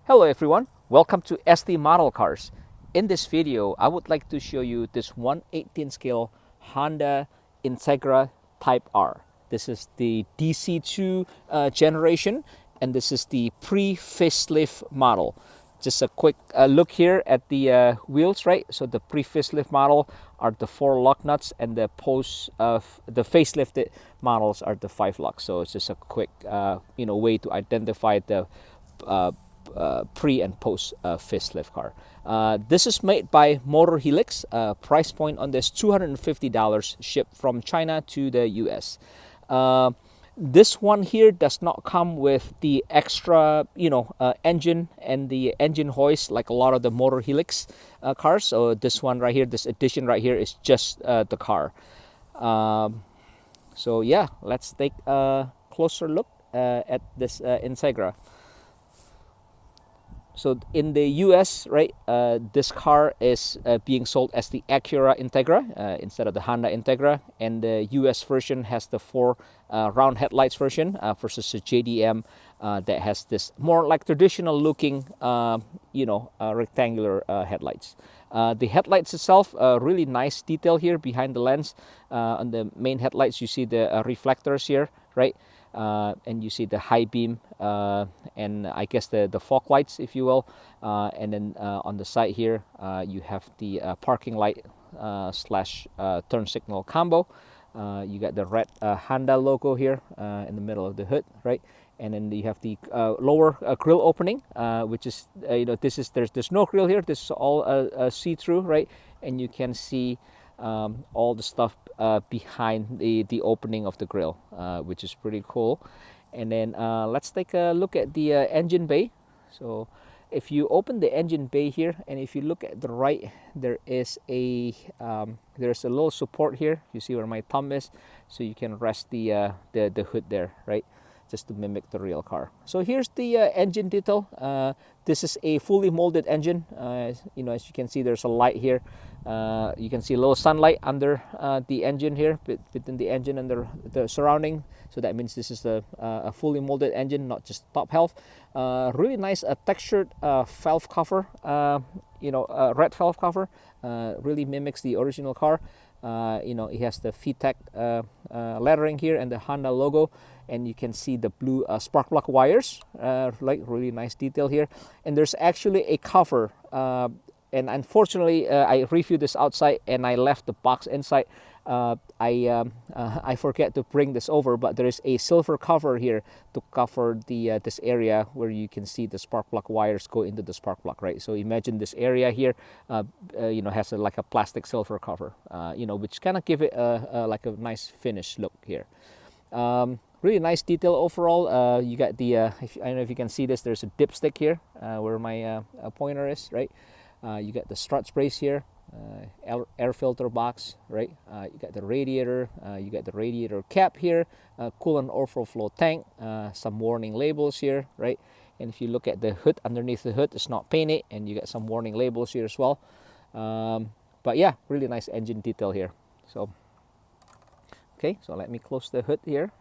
Hello everyone, welcome to SD Model Cars. In this video, I would like to show you this 1/18 scale Honda Integra Type R. This is the DC2 generation, and this is the pre-facelift model. Just a quick look here at the wheels, right? So the pre-facelift model are the 4 lug nuts, and the post of the facelifted models are the 5 lugs. So it's just a quick way to identify the pre and post facelift car. This is made by MotorHelix. Price point on this $250, shipped from China to the US. This one here does not come with the extra engine and the engine hoist like a lot of the MotorHelix cars. So this one right here, this edition right here, is just the car. So yeah, let's take a closer look at this Integra. So in the US, right, this car is being sold as the Acura Integra instead of the Honda Integra, and the US version has the 4 round headlights version versus the JDM that has this more like traditional looking, rectangular headlights. The headlights itself, really nice detail here behind the lens. On the main headlights, you see the reflectors here, right? And you see the high beam and I guess the fog lights, if you will. And then on the side here, you have the parking light slash turn signal combo. You got the red Honda logo here in the middle of the hood, right? And then you have the lower grill opening, which is there's no grill here. This is all see-through, right? And you can see all the stuff behind the opening of the grill, which is pretty cool. And then let's take a look at the engine bay. So if you open the engine bay here, and if you look at the right, there is there's a little support here. You see where my thumb is, so you can rest the hood there, right? Just to mimic the real car. So here's the engine detail. This is a fully molded engine. As you can see, there's a light here. You can see a little sunlight under the engine here, within the engine and the surrounding. So that means this is a fully molded engine, not just top half. Really nice textured valve cover. Red valve cover. Really mimics the original car. It has the VTEC lettering here and the Honda logo, and you can see the blue spark plug wires, like really nice detail here. And there's actually a cover, and unfortunately I reviewed this outside and I left the box inside. I forget to bring this over, but there is a silver cover here to cover the this area where you can see the spark plug wires go into the spark plug, right? So imagine this area here, has like a plastic silver cover, which kind of give it like a nice finish look here. Really nice detail overall. You got the I don't know if you can see this. There's a dipstick here where my pointer is, right? You got the strut brace here. Air filter box, right? You got the radiator, you got the radiator cap here, coolant overflow tank, some warning labels here, right? And if you look at the hood, underneath the hood, it's not painted, and you got some warning labels here as well. But yeah, really nice engine detail here. So okay, so let me close the hood here.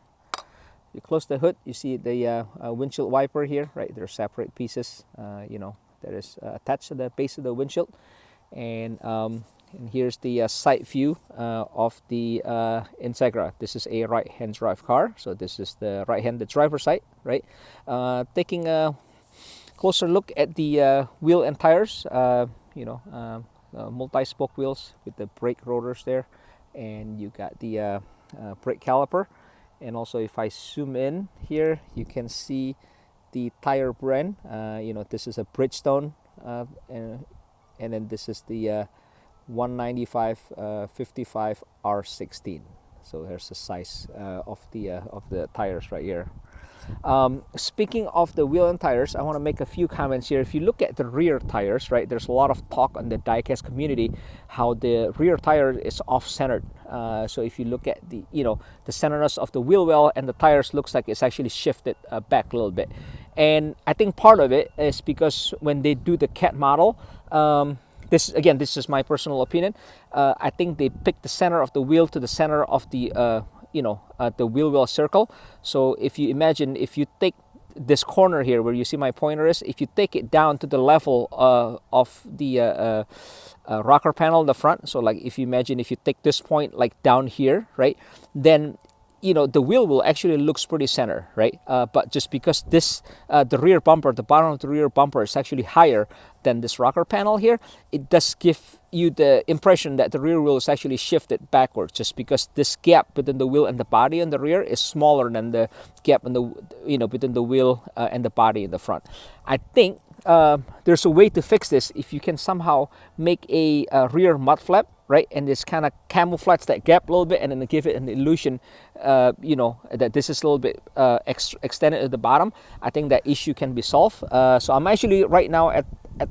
You close the hood, you see the windshield wiper here, right? They're separate pieces, that is attached to the base of the windshield. And here's the side view of the Integra. This is a right-hand drive car, so this is the right-handed driver side, right? Taking a closer look at the wheel and tires, multi-spoke wheels with the brake rotors there, and you got the brake caliper. And also, if I zoom in here, you can see the tire brand. This is a Bridgestone, and then this is the 195 55 R16. So here's the size of the tires right here. Speaking of the wheel and tires, I want to make a few comments here. If you look at the rear tires, right, there's a lot of talk on the diecast community how the rear tire is off-centered. So if you look at the centerness of the wheel well and the tires, looks like it's actually shifted back a little bit. And I think part of it is because when they do the CAT model, this is my personal opinion. I think they pick the center of the wheel to the center of the wheel well circle. So if you imagine, if you take this corner here where you see my pointer is, if you take it down to the level of the rocker panel in the front, so like if you imagine if you take this point like down here, right, then the wheel will actually looks pretty center, right? But just because this the rear bumper, the bottom of the rear bumper is actually higher than this rocker panel here, it does give you the impression that the rear wheel is actually shifted backwards, just because this gap between the wheel and the body in the rear is smaller than the gap in the between the wheel and the body in the front. I think there's a way to fix this if you can somehow make a rear mud flap, right, and this kind of camouflage that gap a little bit, and then give it an illusion that this is a little bit extended at the bottom. I think that issue can be solved. So I'm actually right now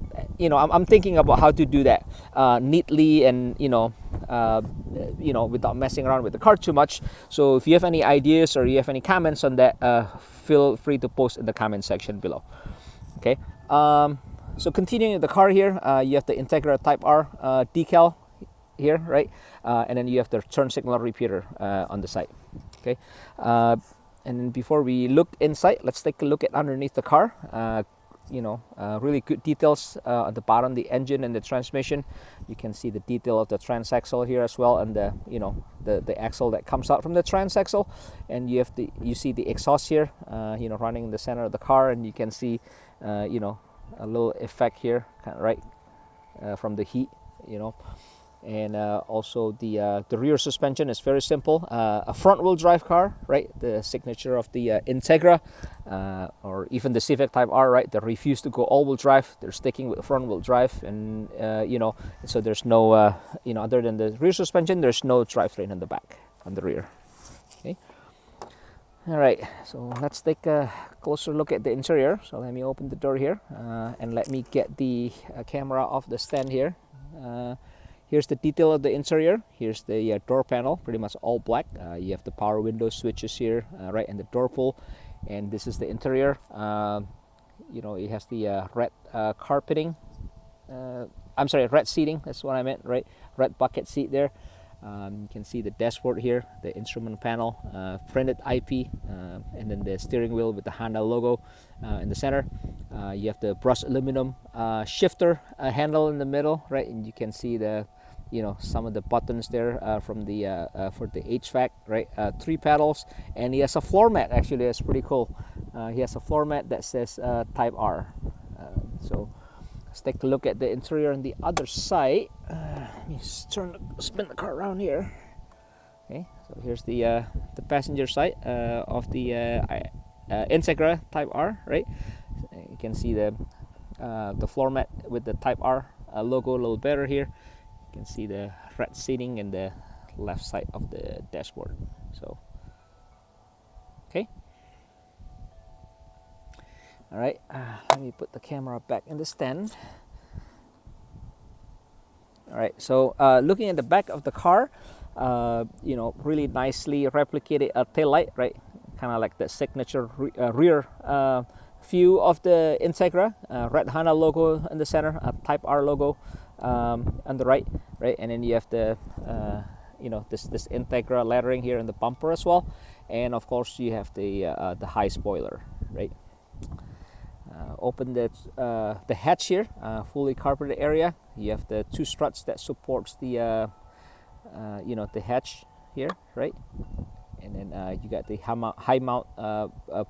I'm thinking about how to do that neatly and without messing around with the car too much. So if you have any ideas or you have any comments on that, feel free to post in the comment section below. Okay, so continuing with the car here, you have the Integra Type R decal here, right, and then you have the turn signal repeater on the side. Okay, and then before we look inside, let's take a look at underneath the car. Really good details at the bottom, the engine and the transmission. You can see the detail of the transaxle here as well, and the axle that comes out from the transaxle. And you see the exhaust here, running in the center of the car, and you can see a little effect here, right, from the heat, and also the rear suspension is very simple. A front-wheel drive car, right? The signature of the Integra, or even the Civic Type R, right? They refuse to go all-wheel drive. They're sticking with front-wheel drive, and so there's no other than the rear suspension, there's no drivetrain in the back on the rear. Okay. All right, so let's take a closer look at the interior. So let me open the door here, and let me get the camera off the stand here. Here's the detail of the interior. Here's the door panel, pretty much all black. You have the power window switches here, right, and the door pull. And this is the interior. It has the red carpeting. I'm sorry, red seating. That's what I meant, right? Red bucket seat there. You can see the dashboard here, the instrument panel, printed IP, and then the steering wheel with the Honda logo in the center. You have the brushed aluminum shifter handle in the middle, right? And you can see the some of the buttons there from the for the HVAC, right? 3 pedals, and he has a floor mat. Actually, that's pretty cool. He has a floor mat that says Type R. So let's take a look at the interior on the other side. Let me spin the car around here. Okay, so here's the passenger side of the Integra Type R, right? You can see the floor mat with the Type R logo a little better here. You can see the red seating in the left side of the dashboard. So, okay. All right, let me put the camera back in the stand. All right, so looking at the back of the car, really nicely replicated tail light, right? Kind of like the signature rear view of the Integra, red Honda logo in the center, a Type R logo on the right, and then you have the this Integra lettering here in the bumper as well, and of course you have the high spoiler, right? Open the hatch here, fully carpeted area. You have the 2 struts that supports the the hatch here, right? And then you got the high mount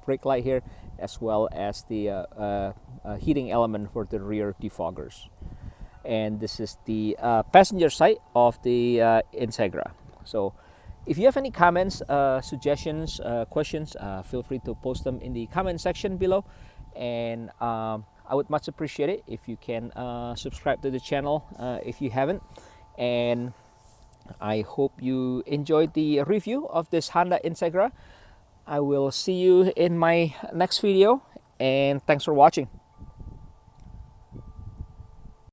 brake light here, as well as the heating element for the rear defoggers. And this is the passenger side of the Integra. So if you have any comments, suggestions, questions, feel free to post them in the comment section below. And I would much appreciate it if you can subscribe to the channel if you haven't. And I hope you enjoyed the review of this Honda Integra. I will see you in my next video, and thanks for watching.